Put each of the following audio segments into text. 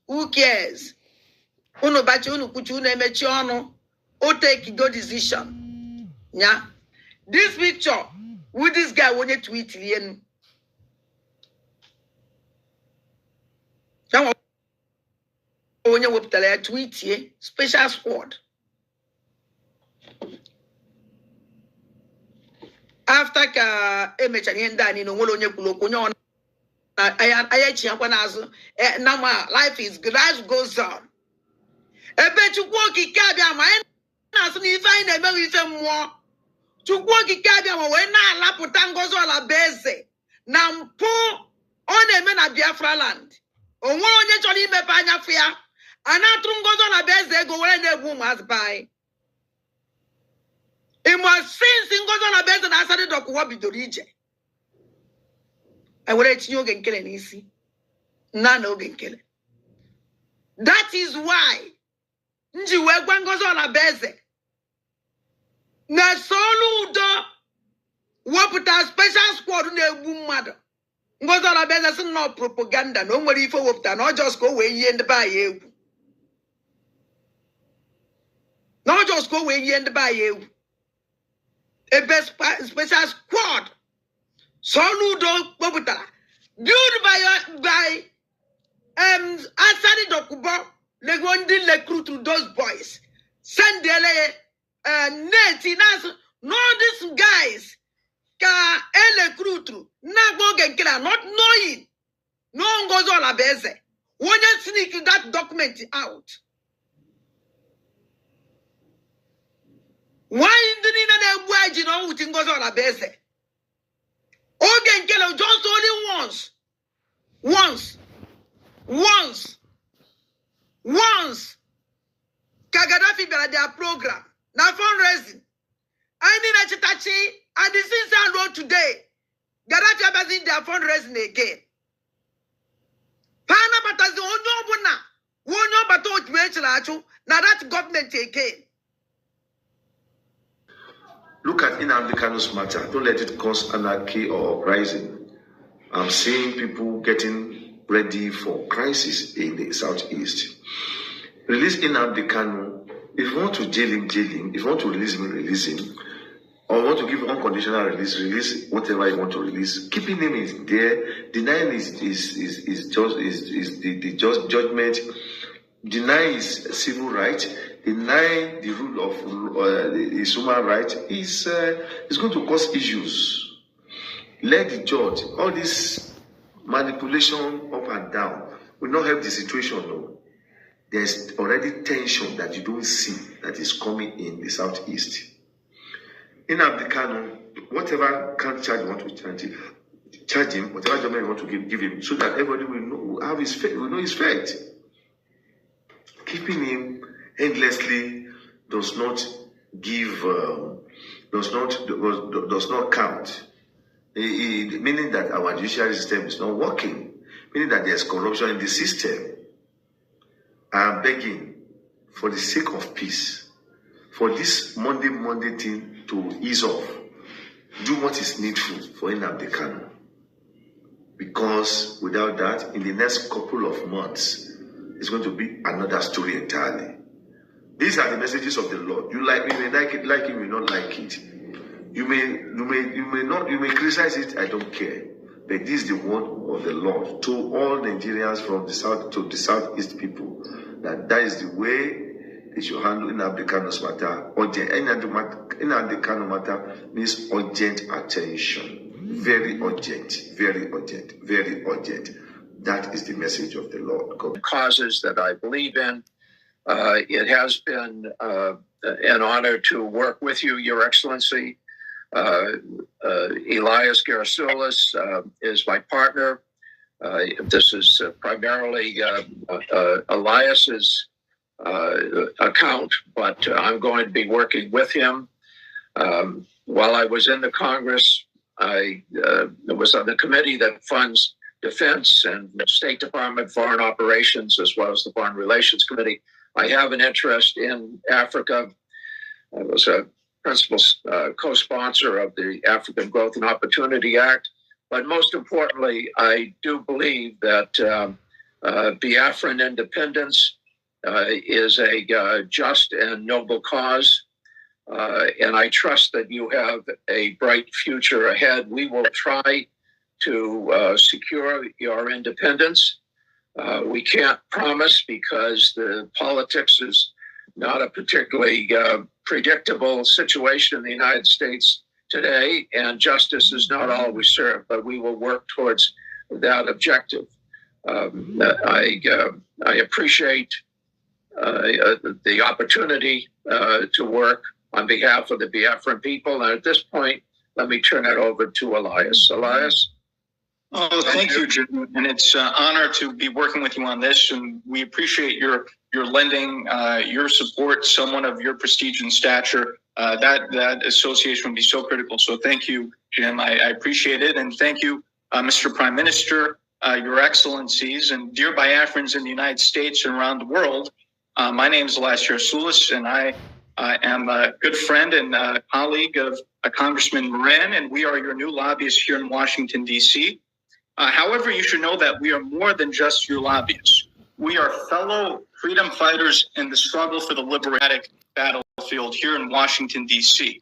Who cares? Unu bachi unu kuchi unu emechi onu. O take go decision. Yeah. This picture with this guy when you tweet yen. When you web tweet ye special squad. After ka emecha yenda ni no wolo nye kuloko nyo ayachi yakwa nazo nama life is good, life goes on. Ebe chukwu okike abịa ma anyị na-asụ na ife anyị na-eme ife mmụọ. Chukwu okike abịa ma wee na-alapụta Ngozi Orabueze na mpụ ọ na-eme na Biafra land. Onwe onye chọrọ imepe anya fụ ya. A na-atụrụ Ngozi Orabueze ego were na-egbu ụmụazị be anyị. Ịma since Ngozi Orabueze na asari dọkụwa bidoro ije. I were etinye oge nkele n'isi. Na oge nkele. That is why nji wee gwa Ngozi Orabueze na solu udo wepụta special squad na-egbu mmadụ. Ngozi Orabueze sị na propaganda na o nwere ife wepụta na ọjọọ ka o wee yie ndị be anyị egwu. Na ọjọọ ka o wee yie ndị be anyị egwu. Ebe special squad solu udo wepụtara built by asari dokubo legondi recruit to those boys. Send the neti nas no these guys ka recruit na go get killer not knowing no Ngozi Orabueze. When you sneak that document out. Why didn't they wage on with Ngozi Orabueze? Ogen killer just only once. Kagadafi by their program. Now fundraising. I need a chitachi and the Sinsan road today. Gaddafi are in their fundraising again. Pana batazi onyo wonyo bato uchwechelachu na that government again. Look at Nnamdi Kanu's matter. Don't let it cause anarchy or uprising. I'm seeing people getting ready for crisis in the southeast. Release Nnamdi Kanu. If you want to jail him, jail him. If you want to release him, release him. Or want to give unconditional release whatever you want to release. Keeping him is there. Denying is the just judgment. Denying his civil right. Denying the rule of his human right is going to cause issues. Let the judge, all this manipulation up and down will not help the situation. No. There's already tension that you don't see that is coming in the southeast. In Nnamdi Kanu, whatever charge you want to charge him, whatever judgment you want to give him, so that everybody will know his fate, will know his fate. Keeping him endlessly does not give, does not count. Meaning that our judiciary system is not working, meaning that there's corruption in the system. I am begging, for the sake of peace, for this Monday thing to ease off, do what is needful for Nnamdi Kanu. Because without that, in the next couple of months, it's going to be another story entirely. These are the messages of the Lord. You may like it, you may not like it. You may criticize it, I don't care. But this is the word of the Lord to all Nigerians from the south to the southeast people, that is the way they should handle Nnamdi Kanu's matter. Nnamdi Kanu matter means urgent attention. Very urgent, very urgent, very urgent. That is the message of the Lord. Causes that I believe in. It has been an honor to work with you, Your Excellency. Elias Garasulis is my partner. This is primarily Elias's account, but I'm going to be working with him. While I was in the Congress, I was on the committee that funds Defense and State Department Foreign Operations, as well as the Foreign Relations Committee. I have an interest in Africa. I was a principal co-sponsor of the African Growth and Opportunity Act. But most importantly, I do believe that Biafran independence is a just and noble cause. And I trust that you have a bright future ahead. We will try to secure your independence. We can't promise because the politics is not a particularly predictable situation in the United States today, and justice is not always served, but we will work towards that objective. I appreciate the opportunity to work on behalf of the Biafran people. And at this point, let me turn it over to Elias. Elias? Oh, thank you, Jim. And it's an honor to be working with you on this. And we appreciate your lending, your support, someone of your prestige and stature. That association would be so critical. So thank you, Jim. I appreciate it. And thank you, Mr. Prime Minister, Your Excellencies, and dear Biafrans in the United States and around the world. My name is Elias Yarsulis, and I am a good friend and colleague of Congressman Moran, and we are your new lobbyists here in Washington, D.C. However, you should know that we are more than just your lobbyists. We are fellow freedom fighters in the struggle for the liberatic battlefield here in Washington, D.C.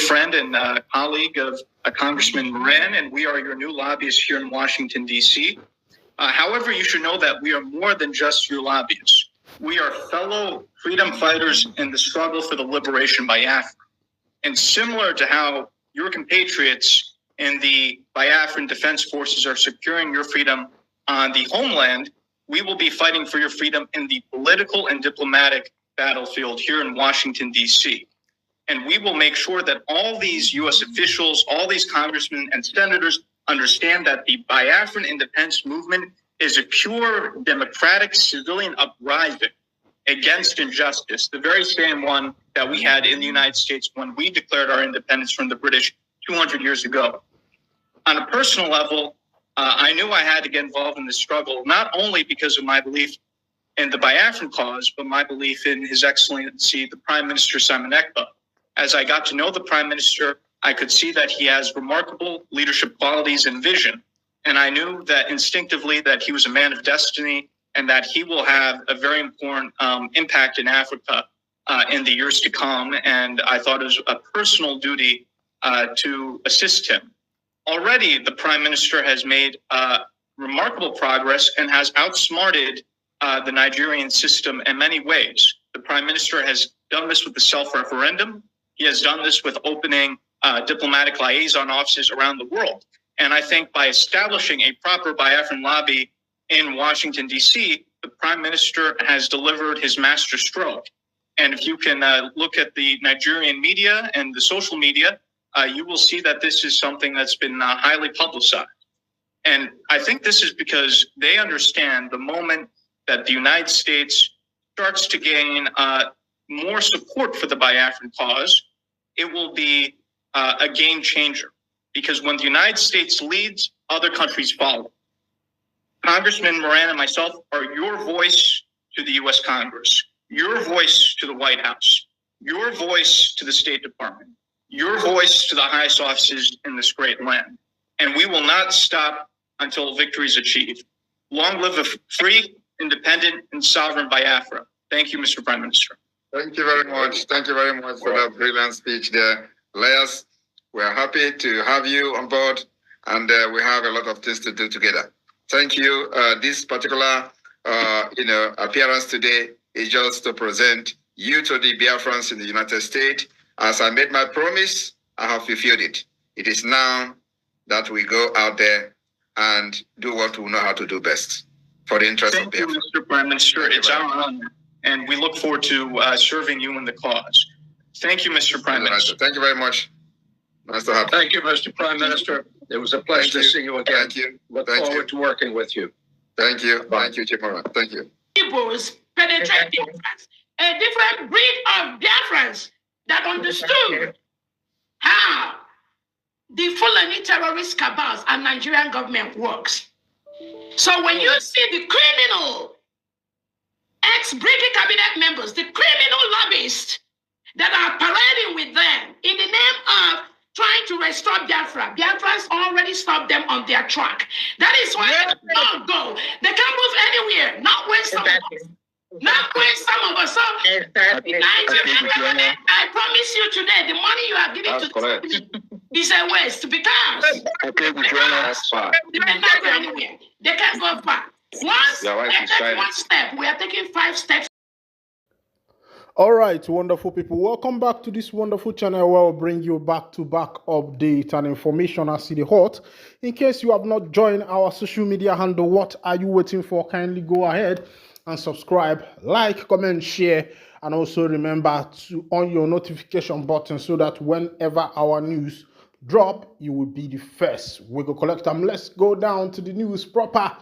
Friend and colleague of Congressman Moran, and we are your new lobbyists here in Washington, D.C. However, you should know that we are more than just your lobbyists. We are fellow freedom fighters in the struggle for the liberation by Biafra. And similar to how your compatriots in the Biafran Defense Forces are securing your freedom on the homeland, we will be fighting for your freedom in the political and diplomatic battlefield here in Washington, D.C. And we will make sure that all these U.S. officials, all these congressmen and senators understand that the Biafran independence movement is a pure democratic civilian uprising against injustice, the very same one that we had in the United States when we declared our independence from the British 200 years ago. On a personal level, I knew I had to get involved in this struggle, not only because of my belief in the Biafran cause, but my belief in His Excellency, the Prime Minister Simon Ekpa. As I got to know the Prime Minister, I could see that he has remarkable leadership qualities and vision. And I knew that instinctively that he was a man of destiny and that he will have a very important impact in Africa in the years to come. And I thought it was a personal duty to assist him. Already, the Prime Minister has made remarkable progress and has outsmarted the Nigerian system in many ways. The Prime Minister has done this with the self-referendum. He has done this with opening diplomatic liaison offices around the world. And I think by establishing a proper Biafran lobby in Washington, D.C., the Prime Minister has delivered his master stroke. And if you can look at the Nigerian media and the social media, you will see that this is something that's been highly publicized. And I think this is because they understand the moment that the United States starts to gain more support for the Biafran cause, it will be a game changer. Because when the United States leads, other countries follow. Congressman Moran and myself are your voice to the U.S. Congress, your voice to the White House, your voice to the State Department, your voice to the highest offices in this great land. And we will not stop until victory is achieved. Long live a free, independent, and sovereign Biafra. Thank you, Mr. Prime Minister. Thank you very much. Thank you very much for that brilliant speech there. Elias, we are happy to have you on board, and we have a lot of things to do together. Thank you. This particular, appearance today is just to present you to the Biafrans in the United States. As I made my promise, I have fulfilled it. It is now that we go out there and do what we know how to do best for the interest of Biafra. Thank you, Mr. Prime Minister. It's our honor, and we look forward to serving you in the cause. Thank you, Mr. Prime Minister. Thank you very much. Nice to have you. Thank you, Mr. Prime Minister. It was a pleasure to see you again. Thank you. Look forward to working with you. Thank you. Thank you, Chief Moran. Thank you. Peoples penetrate Biafrans, a different breed of Biafrans that understood how the Fulani terrorist cabals and Nigerian government works. So when you see the criminal ex-British cabinet members, the criminal lobbyists that are parading with them in the name of trying to restore Biafra. Biafra's already stopped them on their track. That is why they don't go. They can't move anywhere. Not when some of us. Not when some of us. So, I promise you today, the money you are giving is a waste because they cannot go anywhere. They can't go far. Once they take one step, we are taking 5 steps. All right, wonderful people. Welcome back to this wonderful channel where we'll bring you back-to-back update and information as it is hot. In case you have not joined our social media handle, what are you waiting for? Kindly go ahead and subscribe, like, comment, share, and also remember to on your notification button so that whenever our news drop, you will be the first. We go collect them. Let's go down to the news proper.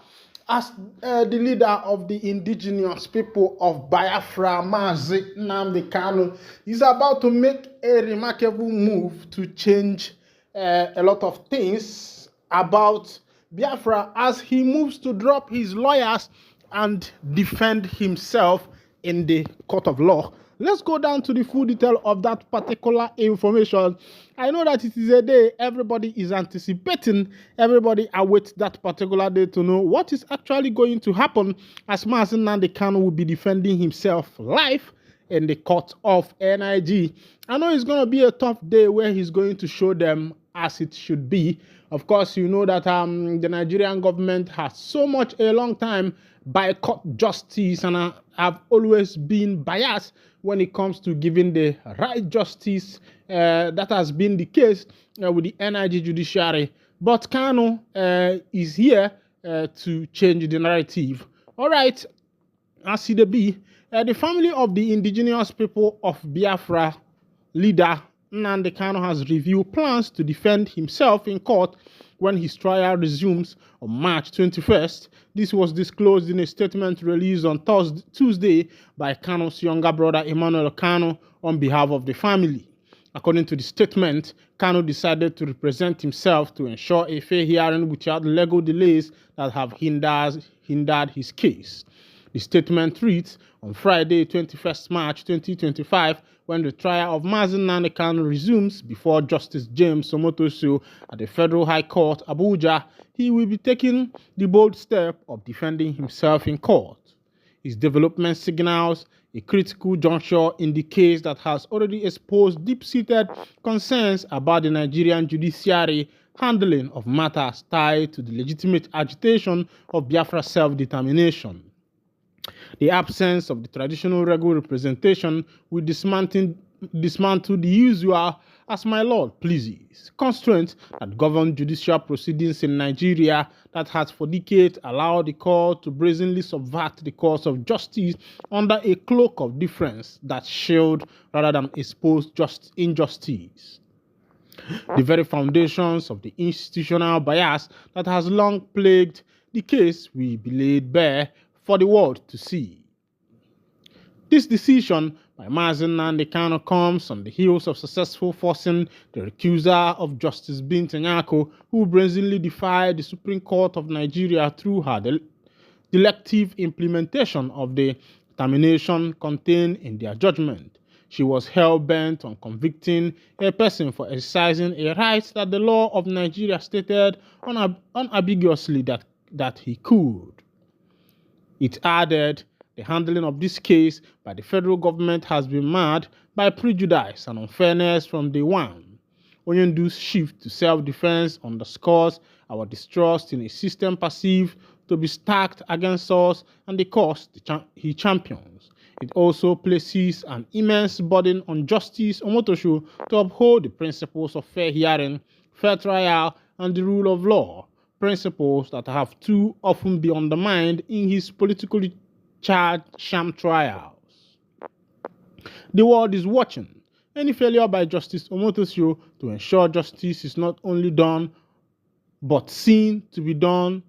As the leader of the indigenous people of Biafra, Mazi Nnamdi Kanu, is about to make a remarkable move to change a lot of things about Biafra as he moves to drop his lawyers and defend himself in the court of law. Let's go down to the full detail of that particular information. I know that it is a day everybody is anticipating. Everybody awaits that particular day to know what is actually going to happen as Mazi Nnamdi Kanu will be defending himself live in the court of NIG. I know it's going to be a tough day where he's going to show them as it should be. Of course, you know that the Nigerian government has so much a long time boycott justice and have always been biased when it comes to giving the right justice. That has been the case with the NIG judiciary. But Kanu is here to change the narrative. All right, as it be, the family of the indigenous people of Biafra leader Nnamdi Kanu has reviewed plans to defend himself in court when his trial resumes on March 21st. This was disclosed in a statement released on Tuesday by Kanu's younger brother Emmanuel Kanu on behalf of the family. According to the statement, Kanu decided to represent himself to ensure a fair hearing without legal delays that have hindered his case. The statement reads, on Friday, 21st March 2025, when the trial of Mazi Nnamdi Kanu resumes before Justice James Omotosho at the Federal High Court, Abuja, he will be taking the bold step of defending himself in court. His development signals a critical juncture in the case that has already exposed deep-seated concerns about the Nigerian judiciary handling of matters tied to the legitimate agitation of Biafra self-determination. The absence of the traditional regal representation will dismantle the usual as my Lord pleases constraint that govern judicial proceedings in Nigeria that has for decades allowed the court to brazenly subvert the course of justice under a cloak of difference that shield rather than expose injustice. The very foundations of the institutional bias that has long plagued the case will be laid bare for the world to see. This decision by Mazi Nnamdi Kanu comes on the heels of successful forcing the recuser of Justice Binta Nyako, who brazenly defied the Supreme Court of Nigeria through her delective implementation of the termination contained in their judgment. She was hell-bent on convicting a person for exercising a right that the law of Nigeria stated unambiguously that he could. It added, the handling of this case by the federal government has been marred by prejudice and unfairness from day one. Onyendu's shift to self-defense underscores our distrust in a system perceived to be stacked against us and the cause he champions. It also places an immense burden on Justice Omotosho to uphold the principles of fair hearing, fair trial, and the rule of law, principles that have too often been undermined in his politically charged sham trials. The world is watching. Any failure by Justice Omotosho to ensure justice is not only done but seen to be done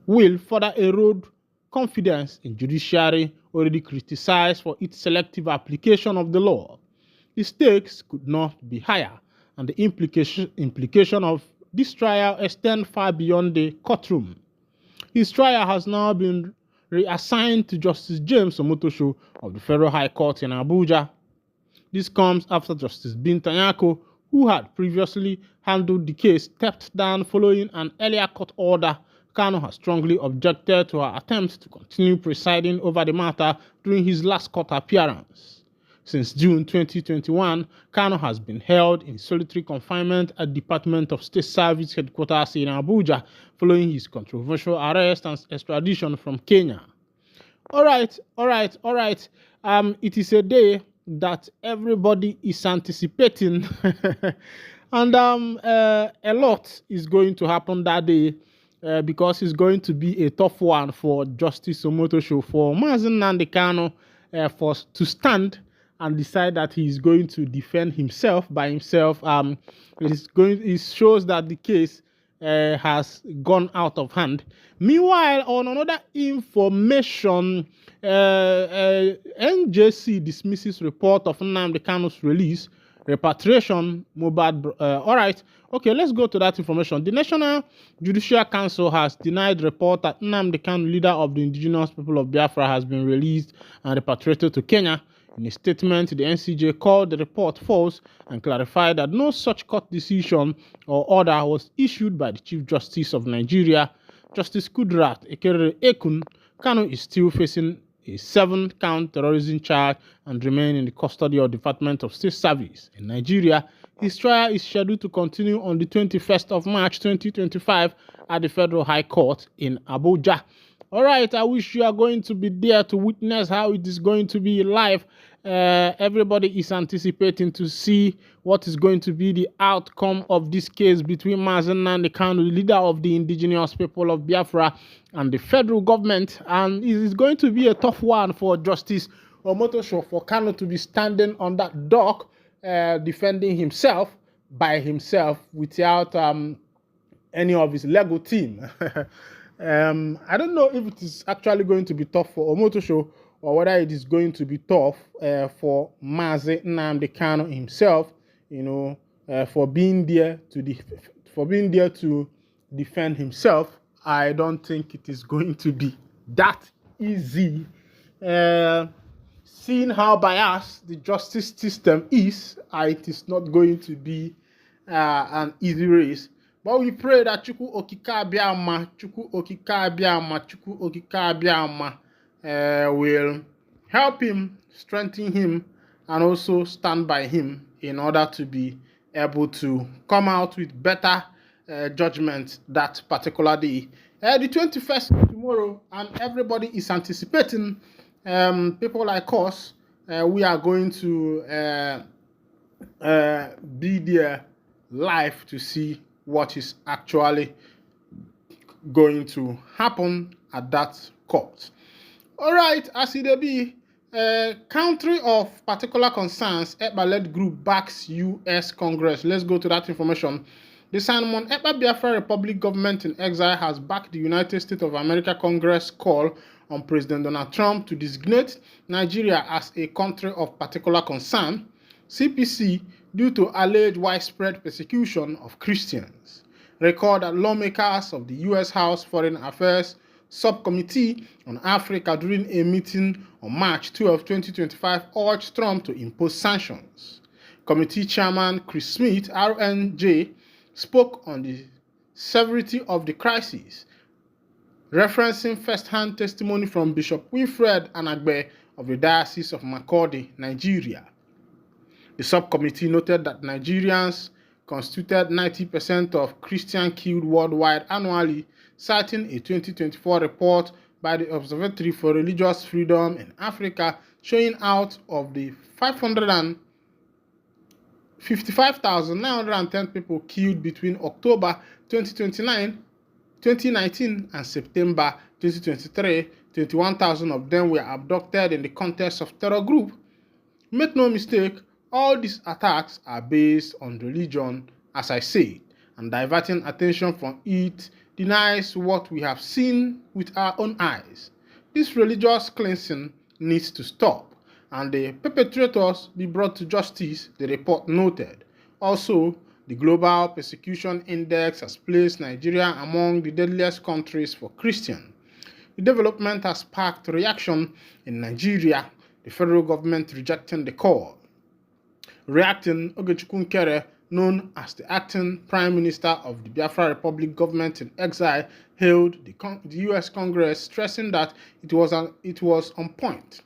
will further erode confidence in judiciary already criticized for its selective application of the law. The stakes could not be higher, and the implication of this trial extend far beyond the courtroom. His trial has now been reassigned to Justice James Omotosho of the Federal High Court in Abuja. This comes after Justice Binta Nyako, who had previously handled the case, stepped down following an earlier court order. Kanu has strongly objected to her attempts to continue presiding over the matter during his last court appearance. Since June 2021, Kanu has been held in solitary confinement at Department of State Service headquarters in Abuja following his controversial arrest and extradition from Kenya. All right. It is a day that everybody is anticipating, and a lot is going to happen that day because it's going to be a tough one for Justice Omotosho, for Mazi Nnamdi Kanu to stand and decide that he is going to defend himself by himself. It shows that the case has gone out of hand. Meanwhile, on another information, NJC dismisses report of Nnamdi Kanu's release, repatriation, Mohbad. All right, okay, let's go to that information. The National Judicial Council has denied report that Nnamdi Kanu, leader of the indigenous people of Biafra, has been released and repatriated to Kenya. In a statement, the NCJ called the report false and clarified that no such court decision or order was issued by the Chief Justice of Nigeria, Justice Kudrat Ekerere Ekun. Kanu is still facing a 7-count terrorism charge and remain in the custody of the Department of State Service in Nigeria. His trial is scheduled to continue on the 21st of March 2025 at the Federal High Court in Abuja. All right, I wish you are going to be there to witness how it is going to be live. Everybody is anticipating to see what is going to be the outcome of this case between Mazi Nnamdi Kanu, the leader of the indigenous people of Biafra, and the federal government. And it is going to be a tough one for Justice Omotosho, for Kanu to be standing on that dock, defending himself by himself without any of his legal team. I don't know if it is actually going to be tough for Omotosho or whether it is going to be tough for Mazi Nnamdi Kanu himself, for being there to defend himself. I don't think it is going to be that easy. Seeing how biased the justice system is, it is not going to be an easy race. But we pray that Chukwu Okike Abiama will help him, strengthen him, and also stand by him in order to be able to come out with better judgment that particular day. The 21st tomorrow, and everybody is anticipating. People like us, we are going to be there live to see what is actually going to happen at that court. All right, as it be, country of particular concerns, EPA-led group backs U.S. Congress. Let's go to that information. The Simon Ekpa Biafra Republic government in exile has backed the United States of America Congress call on President Donald Trump to designate Nigeria as a country of particular concern, CPC, due to alleged widespread persecution of Christians. Record that lawmakers of the U.S. House Foreign Affairs Subcommittee on Africa during a meeting on March 12, 2025 urged Trump to impose sanctions. Committee Chairman Chris Smith, RNJ, spoke on the severity of the crisis, referencing first-hand testimony from Bishop Wilfred Anagbe of the Diocese of Makurdi, Nigeria. The subcommittee noted that Nigerians constituted 90% of Christians killed worldwide annually, citing a 2024 report by the Observatory for Religious Freedom in Africa showing out of the 55,910 people killed between October 2019 and September 2023, 21,000 of them were abducted in the context of terror group. Make no mistake, all these attacks are based on religion, as I said, and diverting attention from it denies what we have seen with our own eyes. This religious cleansing needs to stop, and the perpetrators be brought to justice, the report noted. Also, the Global Persecution Index has placed Nigeria among the deadliest countries for Christians. The development has sparked reaction in Nigeria, the federal government rejecting the call. Reacting, Ogechukwu Nkere known as the acting Prime Minister of the Biafra Republic government in exile, hailed the U.S. Congress, stressing that it was on point.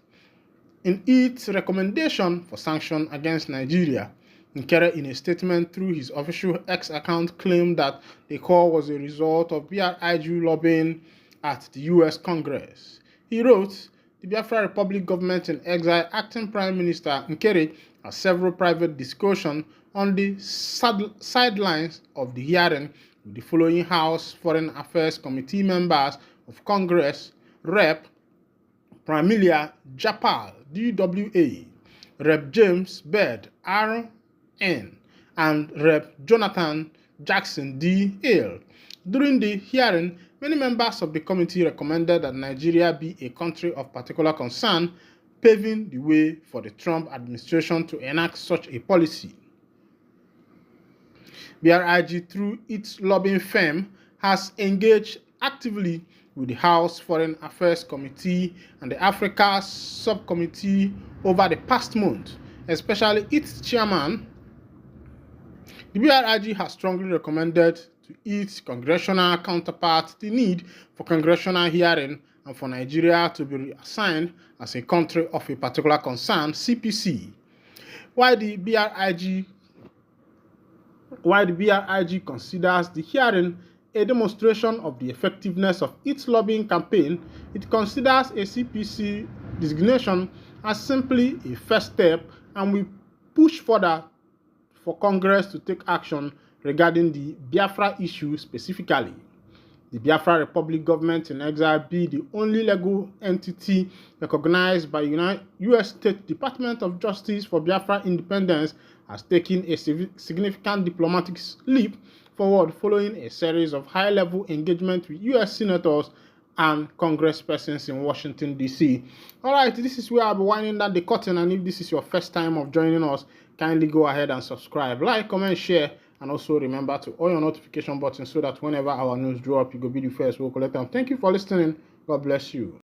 In its recommendation for sanction against Nigeria, Nkere, in a statement through his official X account, claimed that the call was a result of BRIG lobbying at the U.S. Congress. He wrote, "The Biafra Republic government in exile acting Prime Minister Nkere has several private discussions on the sidelines of the hearing with the following House Foreign Affairs Committee members of Congress: Rep. Pramilia Japal, DWA, Rep. James Bird, RN, and Rep. Jonathan Jackson, DL. During the hearing, many members of the committee recommended that Nigeria be a country of particular concern, paving the way for the Trump administration to enact such a policy. BRIG, through its lobbying firm, has engaged actively with the House Foreign Affairs Committee and the Africa Subcommittee over the past month, especially its chairman. The BRIG has strongly recommended to its congressional counterparts the need for congressional hearing and for Nigeria to be reassigned as a country of a particular concern, CPC. While the BRIG considers the hearing a demonstration of the effectiveness of its lobbying campaign, it considers a CPC designation as simply a first step and will push further for Congress to take action regarding the Biafra issue specifically. The Biafra Republic government in exile be the only legal entity recognized by U.S. State Department of Justice for Biafra independence has taken a significant diplomatic leap forward following a series of high-level engagement with U.S. senators and congresspersons in Washington, D.C. All right, this is where I'll be winding down the curtain, and if this is your first time of joining us, kindly go ahead and subscribe, like, comment, share, and also remember to on your notification button so that whenever our news drop, you go be the first. We'll collect them. Thank you for listening. God bless you.